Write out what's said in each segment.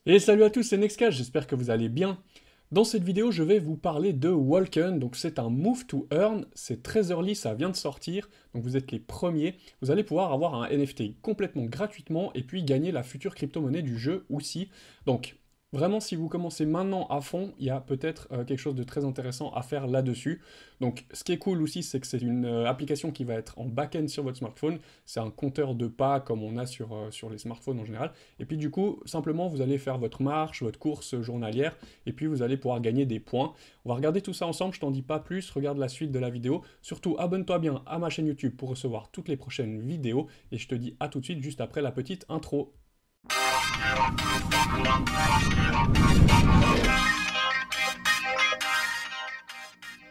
Et salut à tous, c'est Nextcast, j'espère que vous allez bien. Dans cette vidéo, je vais vous parler de Walken, donc c'est un Move to Earn, c'est très early, ça vient de sortir, donc vous êtes les premiers. Vous allez pouvoir avoir un NFT complètement gratuitement et puis gagner la future crypto-monnaie du jeu aussi. Donc vraiment, si vous commencez maintenant à fond, il y a peut-être quelque chose de très intéressant à faire là-dessus. Donc ce qui est cool aussi, c'est que c'est une application qui va être en back-end sur votre smartphone, c'est un compteur de pas comme on a sur les smartphones en général. Et puis du coup, simplement, vous allez faire votre marche, votre course journalière, et puis vous allez pouvoir gagner des points. On va regarder tout ça ensemble, je t'en dis pas plus, regarde la suite de la vidéo. Surtout, abonne-toi bien à ma chaîne YouTube pour recevoir toutes les prochaines vidéos, et je te dis à tout de suite juste après la petite intro.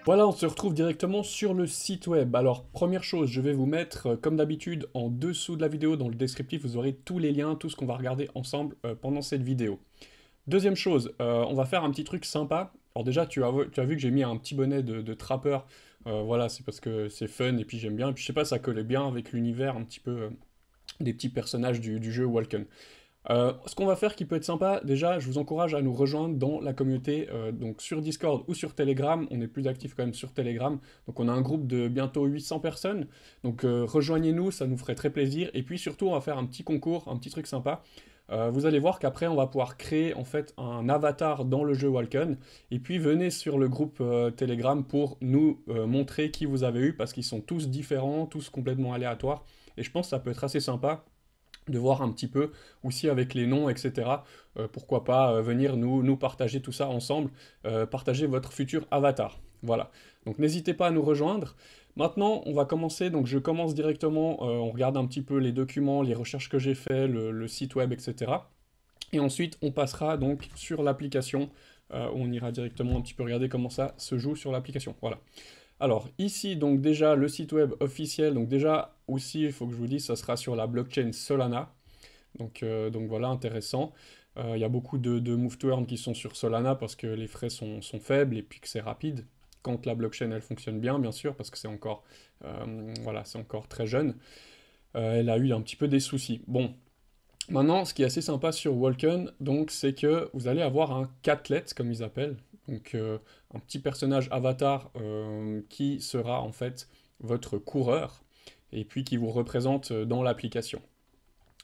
Voilà, on se retrouve directement sur le site web. Alors, première chose, je vais vous mettre, comme d'habitude, en dessous de la vidéo, dans le descriptif, vous aurez tous les liens, tout ce qu'on va regarder ensemble pendant cette vidéo. Deuxième chose, on va faire un petit truc sympa. Alors déjà, tu as vu que j'ai mis un petit bonnet de trappeur. Voilà, c'est parce que c'est fun et puis j'aime bien. Et puis je sais pas, ça collait bien avec l'univers un petit peu des petits personnages du jeu Walken. Ce qu'on va faire qui peut être sympa, déjà, je vous encourage à nous rejoindre dans la communauté, donc sur Discord ou sur Telegram. On est plus actif quand même sur Telegram. Donc on a un groupe de bientôt 800 personnes. Donc rejoignez-nous, ça nous ferait très plaisir. Et puis surtout, on va faire un petit concours, un petit truc sympa. Vous allez voir qu'après, on va pouvoir créer en fait un avatar dans le jeu Walken. Et puis venez sur le groupe Telegram pour nous montrer qui vous avez eu, parce qu'ils sont tous différents, tous complètement aléatoires. Et je pense que ça peut être assez sympa de voir un petit peu aussi avec les noms, etc. Pourquoi pas venir nous partager tout ça ensemble, partager votre futur avatar. Voilà. Donc n'hésitez pas à nous rejoindre. Maintenant, on va commencer. Donc je commence directement. On regarde un petit peu les documents, les recherches que j'ai fait, le site web, etc. Et ensuite, on passera donc sur l'application. Où on ira directement un petit peu regarder comment ça se joue sur l'application. Voilà. Alors ici, donc déjà, le site web officiel, donc déjà aussi, il faut que je vous dise, ça sera sur la blockchain Solana. Donc voilà, intéressant. Il y a beaucoup de move to earn qui sont sur Solana parce que les frais sont faibles et puis que c'est rapide. Quand la blockchain, elle fonctionne bien sûr, parce que c'est encore, voilà, c'est encore très jeune. Elle a eu un petit peu des soucis. Bon, maintenant, ce qui est assez sympa sur Walken, donc, c'est que vous allez avoir un catlet, comme ils appellent, donc un petit personnage avatar qui sera en fait votre coureur, et puis qui vous représente dans l'application.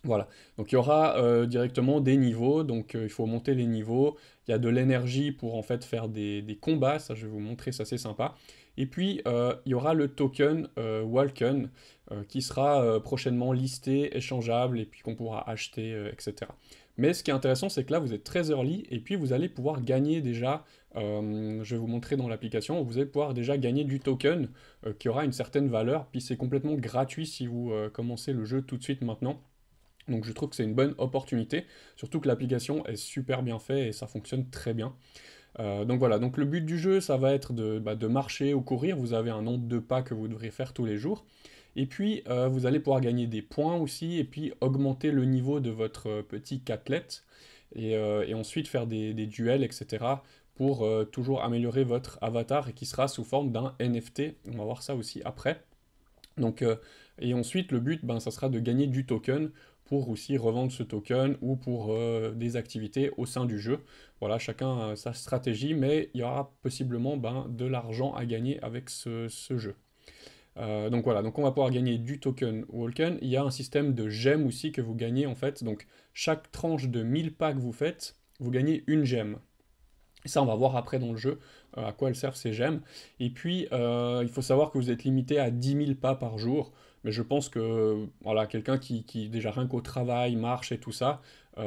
Voilà, donc il y aura directement des niveaux, donc il faut monter les niveaux, il y a de l'énergie pour en fait faire des combats, ça je vais vous montrer, ça c'est sympa. Et puis il y aura le token Walken qui sera prochainement listé, échangeable, et puis qu'on pourra acheter, etc. Mais ce qui est intéressant, c'est que là vous êtes très early, et puis vous allez pouvoir gagner déjà, je vais vous montrer dans l'application, vous allez pouvoir déjà gagner du token qui aura une certaine valeur, puis c'est complètement gratuit si vous commencez le jeu tout de suite maintenant. Donc je trouve que c'est une bonne opportunité, surtout que l'application est super bien faite et ça fonctionne très bien. Donc voilà, donc le but du jeu, ça va être de marcher ou courir, vous avez un nombre de pas que vous devrez faire tous les jours, et puis vous allez pouvoir gagner des points aussi, et puis augmenter le niveau de votre petit catlet, et ensuite faire des duels, etc., pour toujours améliorer votre avatar, et qui sera sous forme d'un NFT, on va voir ça aussi après. Donc, et ensuite, le but, ben, ça sera de gagner du token pour aussi revendre ce token ou pour des activités au sein du jeu. Voilà, chacun a sa stratégie, mais il y aura possiblement ben, de l'argent à gagner avec ce jeu. Donc voilà, donc on va pouvoir gagner du token Walken. Il y a un système de gemmes aussi que vous gagnez en fait. Donc chaque tranche de 1000 pas que vous faites, vous gagnez une gemme. Et ça, on va voir après dans le jeu à quoi elles servent ces gemmes. Et puis, il faut savoir que vous êtes limité à 10 000 pas par jour. Mais je pense que voilà, quelqu'un qui, déjà rien qu'au travail, marche et tout ça, 10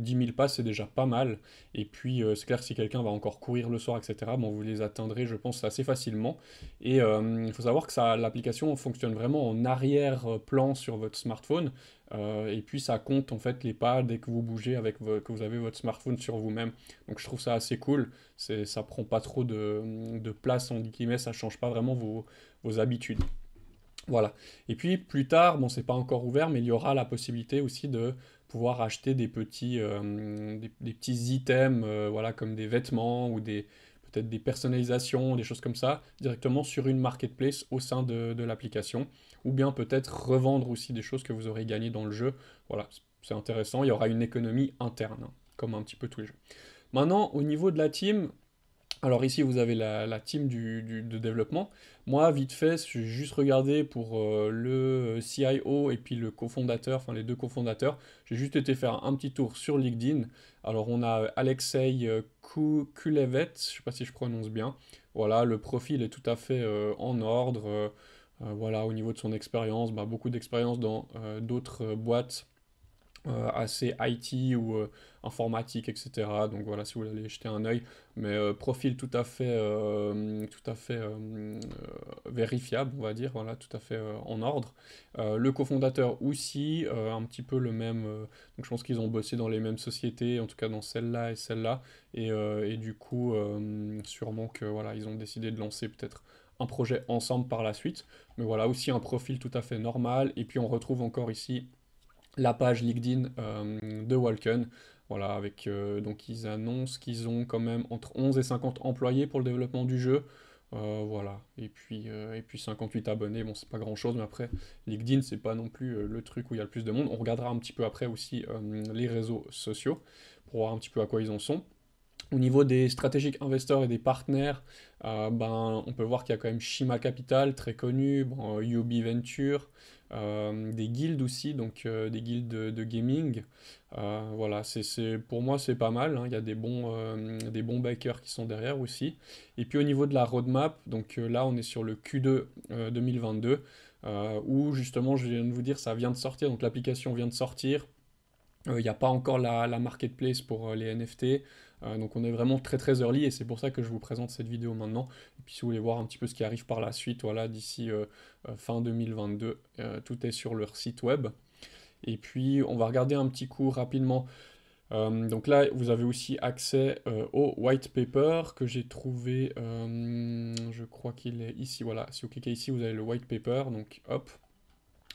000 pas, c'est déjà pas mal. Et puis, c'est clair que si quelqu'un va encore courir le soir, etc., bon, vous les atteindrez, je pense, assez facilement. Et il faut savoir que ça, l'application fonctionne vraiment en arrière-plan sur votre smartphone. Et puis, ça compte en fait les pas dès que vous bougez que vous avez votre smartphone sur vous-même. Donc je trouve ça assez cool, ça prend pas trop de place, en guillemets, ça change pas vraiment vos habitudes. Voilà. Et puis plus tard, bon c'est pas encore ouvert, mais il y aura la possibilité aussi de pouvoir acheter des petits items, voilà, comme des vêtements ou peut-être des personnalisations, des choses comme ça, directement sur une marketplace au sein de l'application. Ou bien peut-être revendre aussi des choses que vous aurez gagnées dans le jeu. Voilà, c'est intéressant, il y aura une économie interne, hein. comme un petit peu tous les jeux. Maintenant, au niveau de la team, alors ici vous avez la team de développement. Moi, vite fait, j'ai juste regardé pour le CIO et puis le cofondateur, enfin les deux cofondateurs. J'ai juste été faire un petit tour sur LinkedIn. Alors on a Alexei Kulevet, je ne sais pas si je prononce bien. Voilà, le profil est tout à fait en ordre. Voilà, au niveau de son expérience, bah, beaucoup d'expérience dans d'autres boîtes assez IT ou informatique, etc. Donc voilà, si vous voulez aller jeter un œil, mais profil tout à fait vérifiable, on va dire, voilà, tout à fait en ordre. Le cofondateur aussi, un petit peu le même, donc je pense qu'ils ont bossé dans les mêmes sociétés, en tout cas dans celle-là et celle-là, et du coup, sûrement que voilà, ils ont décidé de lancer peut-être un projet ensemble par la suite, mais voilà, aussi un profil tout à fait normal, et puis on retrouve encore ici la page LinkedIn de Walken. Voilà, avec, donc ils annoncent qu'ils ont quand même entre 11 et 50 employés pour le développement du jeu. Voilà, et puis 58 abonnés, bon c'est pas grand chose, mais après LinkedIn c'est pas non plus le truc où il y a le plus de monde. On regardera un petit peu après aussi les réseaux sociaux pour voir un petit peu à quoi ils en sont. Au niveau des stratégiques investisseurs et des partenaires, ben, on peut voir qu'il y a quand même Shima Capital, très connu, bon, UB Venture, des guildes aussi, donc des guildes de gaming. Voilà, pour moi c'est pas mal, hein, il y a des bons backers qui sont derrière aussi. Et puis au niveau de la roadmap, donc là on est sur le Q2 2022, où justement je viens de vous dire ça vient de sortir, donc l'application vient de sortir. Il n'y a pas encore la marketplace pour les NFT, donc on est vraiment très très early et c'est pour ça que je vous présente cette vidéo maintenant. Et puis si vous voulez voir un petit peu ce qui arrive par la suite, voilà, d'ici fin 2022, tout est sur leur site web. Et puis on va regarder un petit coup rapidement. Donc là, vous avez aussi accès au white paper que j'ai trouvé, je crois qu'il est ici, voilà. Si vous cliquez ici, vous avez le white paper, donc hop.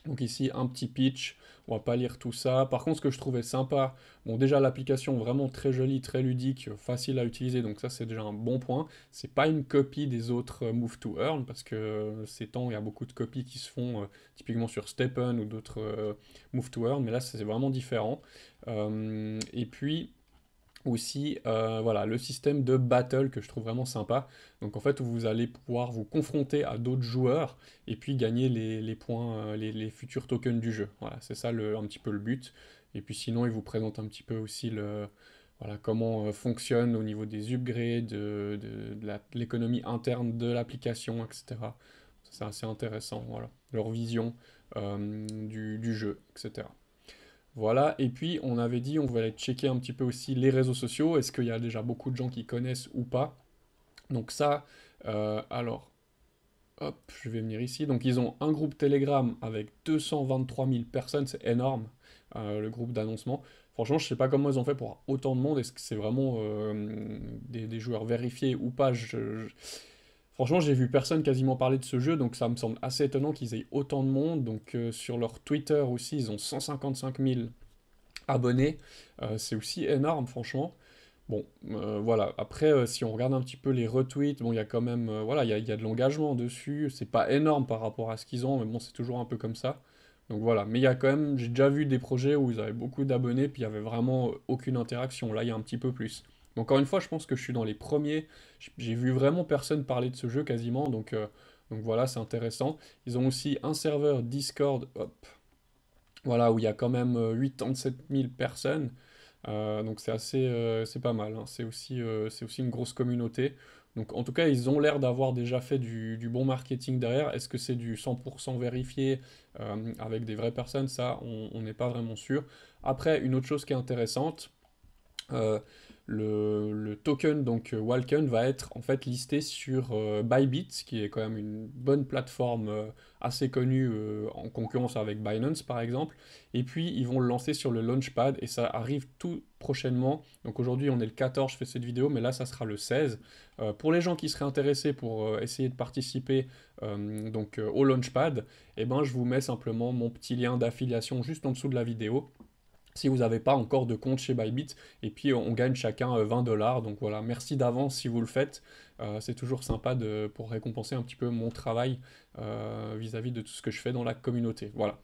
Donc ici, un petit pitch, on va pas lire tout ça. Par contre, ce que je trouvais sympa, bon déjà l'application vraiment très jolie, très ludique, facile à utiliser, donc ça c'est déjà un bon point. C'est pas une copie des autres Move to Earn, parce que ces temps, il y a beaucoup de copies qui se font typiquement sur Steppen ou d'autres Move to Earn, mais là c'est vraiment différent. Et puis aussi, voilà, le système de battle que je trouve vraiment sympa. Donc en fait, vous allez pouvoir vous confronter à d'autres joueurs et puis gagner les points, les futurs tokens du jeu. Voilà, c'est ça un petit peu le but. Et puis sinon, il vous présente un petit peu aussi voilà, comment fonctionne au niveau des upgrades, de l'économie interne de l'application, etc. C'est assez intéressant, voilà. Leur vision du jeu, etc. Voilà, et puis on avait dit on voulait aller checker un petit peu aussi les réseaux sociaux, est-ce qu'il y a déjà beaucoup de gens qui connaissent ou pas. Donc ça, alors, hop, je vais venir ici. Donc ils ont un groupe Telegram avec 223 000 personnes, c'est énorme, le groupe d'annoncement. Franchement, je sais pas comment ils ont fait pour avoir autant de monde, est-ce que c'est vraiment des joueurs vérifiés ou pas. Franchement, j'ai vu personne quasiment parler de ce jeu, donc ça me semble assez étonnant qu'ils aient autant de monde. Donc sur leur Twitter aussi, ils ont 155 000 abonnés. C'est aussi énorme, franchement. Bon, voilà. Après, si on regarde un petit peu les retweets, bon, il y a quand même, voilà, il y a de l'engagement dessus. C'est pas énorme par rapport à ce qu'ils ont, mais bon, c'est toujours un peu comme ça. Donc voilà. Mais il y a quand même, j'ai déjà vu des projets où ils avaient beaucoup d'abonnés, puis il y avait vraiment aucune interaction. Là, il y a un petit peu plus. Donc, encore une fois, je pense que je suis dans les premiers. J'ai vu vraiment personne parler de ce jeu quasiment, donc voilà, c'est intéressant. Ils ont aussi un serveur Discord, hop, voilà, où il y a quand même 87 000 personnes. Donc c'est pas mal, hein. C'est aussi une grosse communauté. Donc en tout cas, ils ont l'air d'avoir déjà fait du bon marketing derrière. Est-ce que c'est du 100% vérifié avec des vraies personnes? Ça, on n'est pas vraiment sûr. Après, une autre chose qui est intéressante, euh, le token, donc Walken, va être en fait listé sur Bybit, qui est quand même une bonne plateforme assez connue en concurrence avec Binance par exemple. Et puis ils vont le lancer sur le Launchpad et ça arrive tout prochainement. Donc aujourd'hui on est le 14, je fais cette vidéo, mais là ça sera le 16. Pour les gens qui seraient intéressés pour essayer de participer au Launchpad, eh ben, je vous mets simplement mon petit lien d'affiliation juste en dessous de la vidéo si vous n'avez pas encore de compte chez Bybit, et puis on gagne chacun 20 dollars. Donc voilà, merci d'avance si vous le faites. C'est toujours sympa pour récompenser un petit peu mon travail vis-à-vis de tout ce que je fais dans la communauté. Voilà.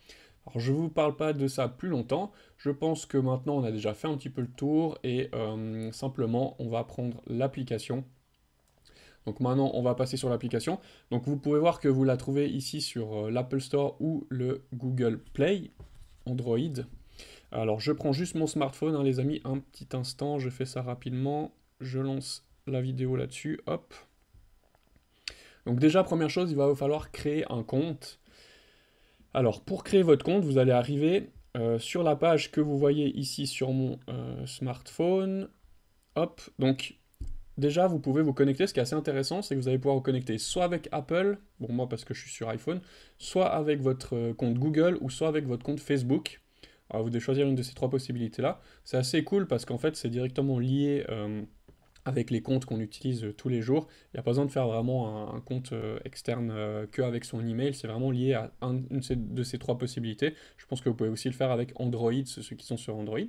Alors je ne vous parle pas de ça plus longtemps, je pense que maintenant on a déjà fait un petit peu le tour et simplement on va prendre l'application. Donc maintenant on va passer sur l'application. Donc vous pouvez voir que vous la trouvez ici sur l'Apple Store ou le Google Play, Android. Alors je prends juste mon smartphone, hein, les amis, un petit instant, je fais ça rapidement, je lance la vidéo là-dessus, hop. Donc déjà, première chose, il va vous falloir créer un compte. Alors pour créer votre compte, vous allez arriver sur la page que vous voyez ici sur mon smartphone, hop, donc déjà vous pouvez vous connecter, ce qui est assez intéressant, c'est que vous allez pouvoir vous connecter soit avec Apple, bon moi parce que je suis sur iPhone, soit avec votre compte Google ou soit avec votre compte Facebook. Alors vous devez choisir une de ces trois possibilités-là. C'est assez cool parce qu'en fait c'est directement lié avec les comptes qu'on utilise tous les jours. Il n'y a pas besoin de faire vraiment un compte externe qu'avec son email, c'est vraiment lié à une de ces trois possibilités. Je pense que vous pouvez aussi le faire avec Android, ceux qui sont sur Android.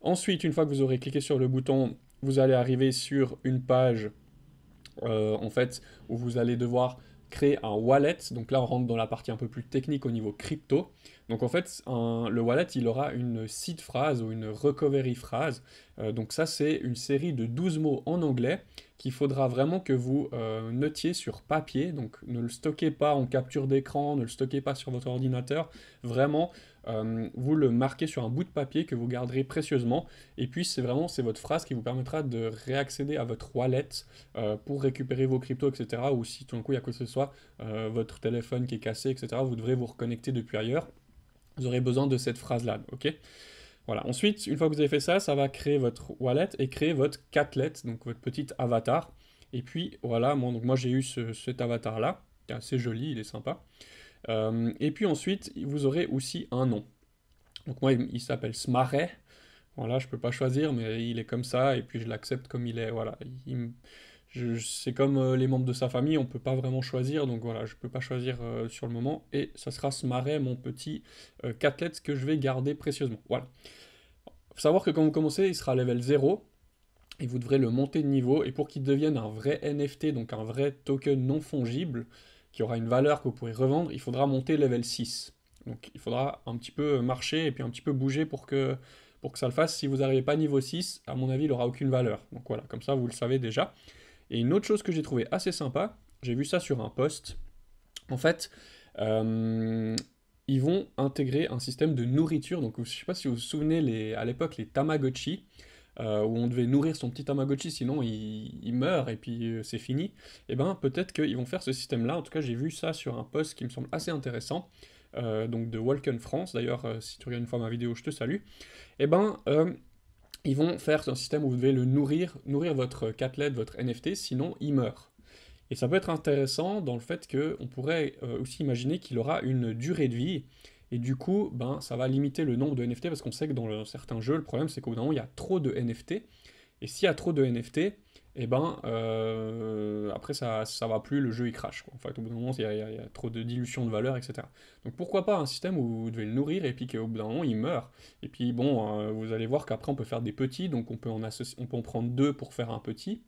Ensuite, une fois que vous aurez cliqué sur le bouton, vous allez arriver sur une page en fait, où vous allez devoir créer un wallet. Donc là, on rentre dans la partie un peu plus technique au niveau crypto. Donc en fait, le wallet, il aura une seed phrase ou une recovery phrase. Donc ça, c'est une série de 12 mots en anglais qu'il faudra vraiment que vous notiez sur papier. Donc ne le stockez pas en capture d'écran, ne le stockez pas sur votre ordinateur. Vraiment, vous le marquez sur un bout de papier que vous garderez précieusement. Et puis c'est votre phrase qui vous permettra de réaccéder à votre wallet pour récupérer vos cryptos, etc. Ou si tout d'un coup il y a quoi que ce soit, votre téléphone qui est cassé, etc. Vous devrez vous reconnecter depuis ailleurs. Vous aurez besoin de cette phrase-là, ok? Voilà. Ensuite, une fois que vous avez fait ça, ça va créer votre wallet et créer votre catlet, donc votre petit avatar. Et puis voilà, moi j'ai eu cet avatar-là, qui est assez joli, il est sympa. Et puis ensuite, vous aurez aussi un nom. Donc moi, il s'appelle Smarey. Voilà, je peux pas choisir, mais il est comme ça, et puis je l'accepte comme il est. Voilà, c'est comme les membres de sa famille, on peut pas vraiment choisir, donc voilà, je peux pas choisir sur le moment, et ça sera Smarey, mon petit catlet que je vais garder précieusement. Voilà. Faut savoir que quand vous commencez, il sera level 0, et vous devrez le monter de niveau, et pour qu'il devienne un vrai NFT, donc un vrai token non fongible, qui aura une valeur que vous pourrez revendre, il faudra monter level 6. Donc il faudra un petit peu marcher et puis un petit peu bouger pour que ça le fasse. Si vous n'arrivez pas niveau 6, à mon avis, il n'aura aucune valeur. Donc voilà, comme ça, vous le savez déjà. Et une autre chose que j'ai trouvé assez sympa, j'ai vu ça sur un post. En fait, ils vont intégrer un système de nourriture. Donc je ne sais pas si vous vous souvenez, à l'époque, les Tamagotchi, où on devait nourrir son petit Tamagotchi, sinon il meurt et puis c'est fini. Et ben peut-être qu'ils vont faire ce système-là. En tout cas, j'ai vu ça sur un post qui me semble assez intéressant. Donc de Walken France. D'ailleurs, si tu regardes une fois ma vidéo, je te salue. Et ben, ils vont faire un système où vous devez le nourrir votre catlet, votre NFT, sinon il meurt. Et ça peut être intéressant dans le fait qu'on pourrait aussi imaginer qu'il aura une durée de vie, et du coup, ben, ça va limiter le nombre de NFT, parce qu'on sait que dans certains jeux, le problème c'est qu'au bout d'un moment, il y a trop de NFT, et s'il y a trop de NFT, et ben, après ça va plus, le jeu il crash, quoi. En fait, au bout d'un moment, il y a trop de dilution de valeur, etc. Donc pourquoi pas un système où vous devez le nourrir, et puis qu'au bout d'un moment, il meurt. Et puis bon, vous allez voir qu'après on peut faire des petits, donc on peut en prendre deux pour faire un petit,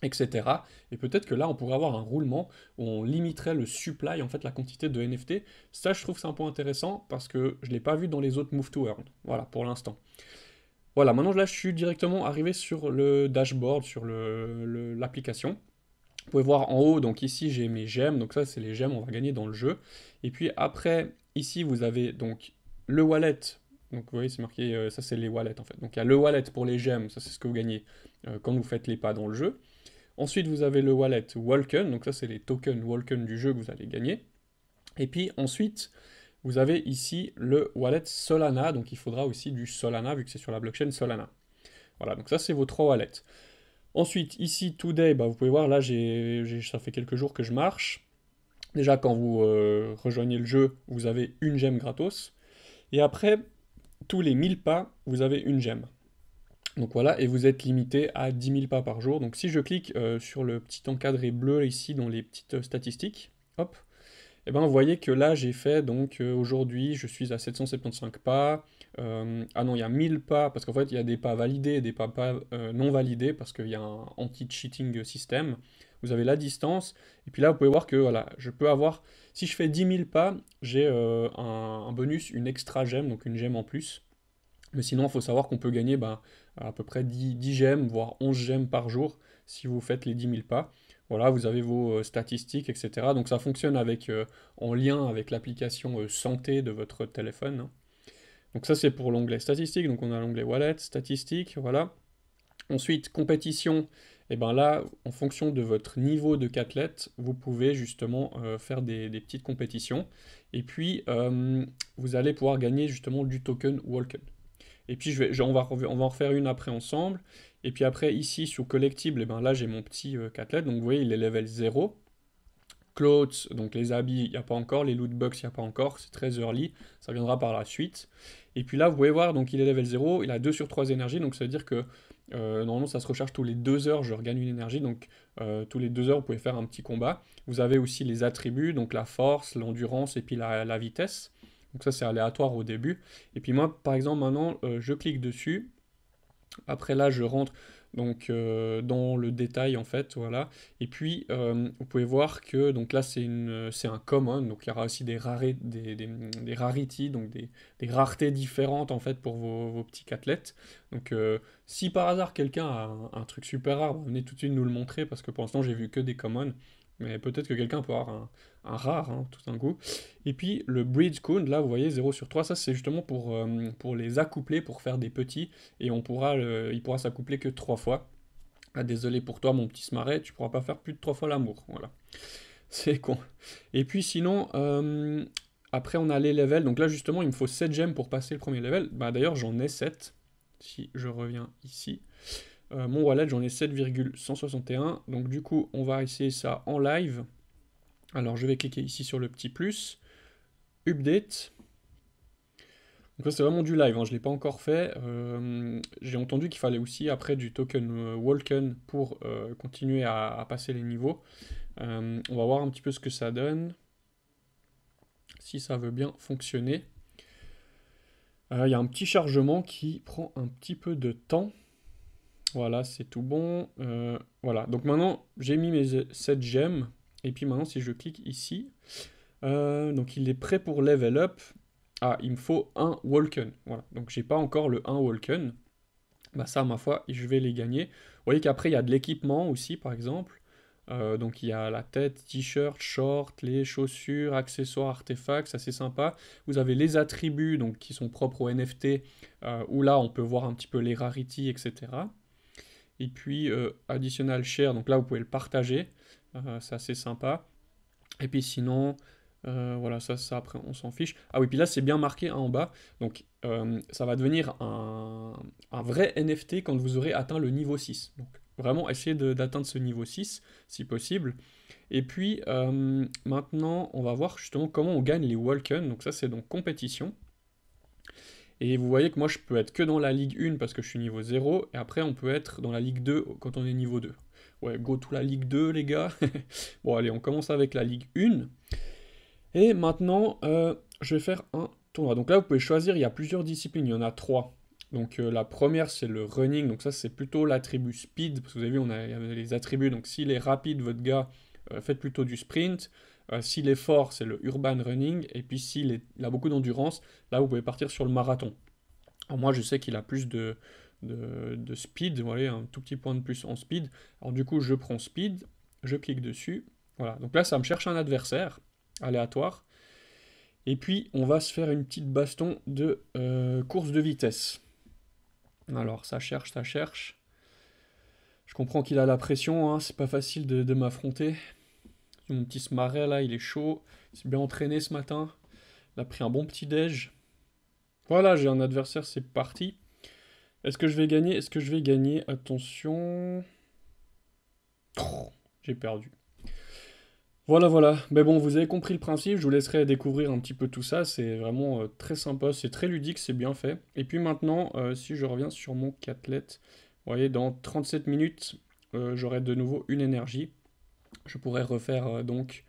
etc. Et peut-être que là, on pourrait avoir un roulement où on limiterait le supply, en fait, la quantité de NFT. Ça, je trouve que c'est un point intéressant parce que je ne l'ai pas vu dans les autres Move to Earn. Voilà, pour l'instant. Voilà, maintenant là, je suis directement arrivé sur le dashboard, sur l'application. Vous pouvez voir en haut, donc ici, j'ai mes gemmes. Donc ça, c'est les gemmes, on va gagner dans le jeu. Et puis après, ici, vous avez donc le wallet. Donc vous voyez, c'est marqué, ça c'est les wallets en fait. Donc il y a le wallet pour les gemmes, ça c'est ce que vous gagnez quand vous faites les pas dans le jeu. Ensuite, vous avez le wallet Walken, donc ça c'est les tokens Walken du jeu que vous allez gagner. Et puis ensuite, vous avez ici le wallet Solana, donc il faudra aussi du Solana vu que c'est sur la blockchain Solana. Voilà, donc ça c'est vos trois wallets. Ensuite, ici, Today, bah, vous pouvez voir, là ça fait quelques jours que je marche. Déjà, quand vous rejoignez le jeu, vous avez une gemme gratos. Et après, tous les 1000 pas, vous avez une gemme. Donc voilà, et vous êtes limité à 10 000 pas par jour. Donc si je clique sur le petit encadré bleu ici dans les petites statistiques, hop, Et ben vous voyez que là j'ai fait donc aujourd'hui je suis à 775 pas. Ah non, il y a 1000 pas parce qu'en fait il y a des pas validés et des pas non validés parce qu'il y a un anti-cheating système. Vous avez la distance et puis là vous pouvez voir que voilà, je peux avoir, si je fais 10 000 pas, j'ai un bonus, une extra gemme, donc une gemme en plus. Mais sinon il faut savoir qu'on peut gagner à peu près 10 gemmes, voire 11 gemmes par jour si vous faites les 10 000 pas. Voilà, vous avez vos statistiques, etc. Donc ça fonctionne avec, en lien avec l'application santé de votre téléphone, hein. Donc ça c'est pour l'onglet statistiques, donc on a l'onglet wallet, statistiques, voilà. Ensuite, compétition, et ben là, en fonction de votre niveau de qu'athlète, vous pouvez justement faire des petites compétitions. Et puis, vous allez pouvoir gagner justement du token Walken. Et puis on va en refaire une après ensemble. Et puis après, ici, sous collectible, et ben là j'ai mon petit qu'athlète, donc vous voyez, il est level 0. Clothes, donc les habits, il n'y a pas encore, les loot box, il n'y a pas encore, c'est très early, ça viendra par la suite. Et puis là, vous pouvez voir, donc il est level 0, il a 2 sur 3 énergies, donc ça veut dire que normalement ça se recharge tous les 2 heures, je regagne une énergie, donc tous les 2 heures vous pouvez faire un petit combat. Vous avez aussi les attributs, donc la force, l'endurance et puis la vitesse. Donc ça c'est aléatoire au début. Et puis moi, par exemple, maintenant, je clique dessus. Après là, je rentre donc dans le détail en fait, voilà. Et puis vous pouvez voir que donc là c'est un common, donc il y aura aussi des rarities, donc des raretés différentes en fait pour vos petits athlètes. Donc si par hasard quelqu'un a un truc super rare, venez tout de suite nous le montrer parce que pour l'instant j'ai vu que des commons. Mais peut-être que quelqu'un peut avoir un rare, hein, tout d'un coup. Et puis le bridge count, là vous voyez 0 sur 3, ça c'est justement pour les accoupler, pour faire des petits et il pourra s'accoupler que 3 fois. Ah, désolé pour toi, mon petit smarret, tu pourras pas faire plus de 3 fois l'amour. Voilà. C'est con. Et puis sinon, après on a les levels. Donc là, justement, il me faut 7 gemmes pour passer le premier level. Bah d'ailleurs, j'en ai 7. Si je reviens ici. Mon wallet, j'en ai 7,161. Donc du coup, on va essayer ça en live. Alors, je vais cliquer ici sur le petit plus. Update. Donc ça c'est vraiment du live, hein, je ne l'ai pas encore fait. J'ai entendu qu'il fallait aussi après du token Walken pour continuer à passer les niveaux. On va voir un petit peu ce que ça donne, si ça veut bien fonctionner. Il y a un petit chargement qui prend un petit peu de temps. Voilà, c'est tout bon. Voilà, donc maintenant j'ai mis mes 7 gemmes. Et puis maintenant si je clique ici, donc il est prêt pour level up. Ah, il me faut un Walken. Voilà. Donc j'ai pas encore le 1 Walken. Bah ça, ma foi, je vais les gagner. Vous voyez qu'après, il y a de l'équipement aussi, par exemple. Donc il y a la tête, t-shirt, short, les chaussures, accessoires, artefacts, ça c'est sympa. Vous avez les attributs donc, qui sont propres au NFT, où là on peut voir un petit peu les rarities, etc. Et puis additional share, donc là vous pouvez le partager, c'est assez sympa. Et puis sinon, voilà, ça après on s'en fiche. Ah oui, puis là c'est bien marqué hein, en bas, donc ça va devenir un vrai NFT quand vous aurez atteint le niveau 6. Donc vraiment essayez d'atteindre ce niveau 6 si possible. Et puis maintenant on va voir justement comment on gagne les Walken, donc ça c'est donc compétition. Et vous voyez que moi je peux être que dans la Ligue 1 parce que je suis niveau 0, et après on peut être dans la Ligue 2 quand on est niveau 2. Ouais, go to la Ligue 2 les gars. Bon allez, on commence avec la Ligue 1. Et maintenant, je vais faire un tournoi. Donc là, vous pouvez choisir, il y a plusieurs disciplines, il y en a 3. Donc la première, c'est le running, donc ça c'est plutôt l'attribut speed, parce que vous avez vu, il y avait les attributs, donc s'il est rapide, votre gars, faites plutôt du sprint. S'il est fort, c'est le urban running, et puis il a beaucoup d'endurance, là vous pouvez partir sur le marathon. Alors moi, je sais qu'il a plus de speed, vous voyez, un tout petit point de plus en speed. Alors du coup, je prends speed, je clique dessus, voilà. Donc là, ça me cherche un adversaire aléatoire. Et puis, on va se faire une petite baston de course de vitesse. Alors, ça cherche, ça cherche. Je comprends qu'il a la pression, hein, c'est pas facile de m'affronter. Mon petit smarret, là, il est chaud. Il s'est bien entraîné ce matin. Il a pris un bon petit déj. Voilà, j'ai un adversaire, c'est parti. Est-ce que je vais gagner? Est-ce que je vais gagner? Attention. Oh, j'ai perdu. Voilà, voilà. Mais bon, vous avez compris le principe, je vous laisserai découvrir un petit peu tout ça, c'est vraiment très sympa, c'est très ludique, c'est bien fait. Et puis maintenant, si je reviens sur mon cathlète, vous voyez, dans 37 minutes, j'aurai de nouveau une énergie. Je pourrais refaire donc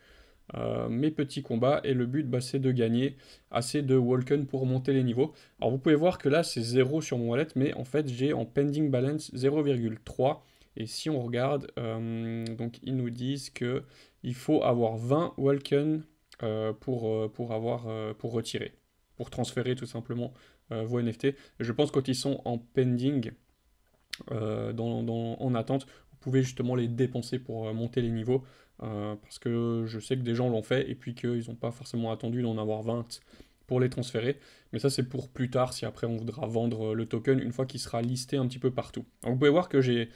mes petits combats, et le but, bah, c'est de gagner assez de Walken pour monter les niveaux. Alors vous pouvez voir que là, c'est 0 sur mon wallet, mais en fait, j'ai en pending balance 0,3. Et si on regarde, donc ils nous disent que il faut avoir 20 Walken pour retirer, pour transférer tout simplement vos NFT. Je pense que quand ils sont en pending, en attente, vous pouvez justement les dépenser pour monter les niveaux, parce que je sais que des gens l'ont fait et puis qu'ils n'ont pas forcément attendu d'en avoir 20 pour les transférer. Mais ça, c'est pour plus tard, si après on voudra vendre le token une fois qu'il sera listé un petit peu partout. Donc vous pouvez voir que j'ai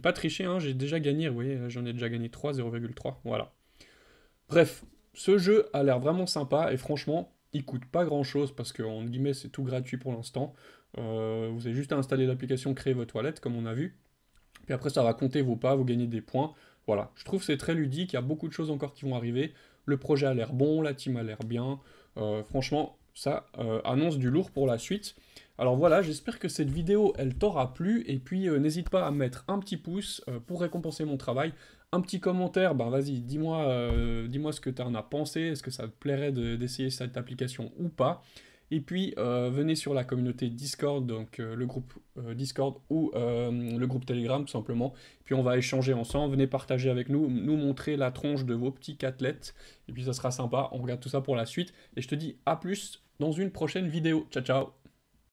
pas triché, hein, j'ai déjà gagné, vous voyez, j'en ai déjà gagné 3, 0,3, voilà. Bref, ce jeu a l'air vraiment sympa et franchement, il coûte pas grand chose parce que, en guillemets, c'est tout gratuit pour l'instant. Vous avez juste à installer l'application, créer votre toilette, comme on a vu. Puis après, ça va compter vos pas, vous gagnez des points. Voilà, je trouve que c'est très ludique, il y a beaucoup de choses encore qui vont arriver. Le projet a l'air bon, la team a l'air bien. Franchement, ça annonce du lourd pour la suite. Alors voilà, j'espère que cette vidéo, elle t'aura plu. Et puis, n'hésite pas à mettre un petit pouce pour récompenser mon travail. Un petit commentaire, ben vas-y, dis-moi ce que tu en as pensé. Est-ce que ça te plairait d'essayer cette application ou pas? Et puis, venez sur la communauté Discord, donc le groupe Discord ou le groupe Telegram, tout simplement. Puis on va échanger ensemble. Venez partager avec nous, nous montrer la tronche de vos petits catelettes. Et puis ça sera sympa. On regarde tout ça pour la suite. Et je te dis à plus dans une prochaine vidéo. Ciao, ciao!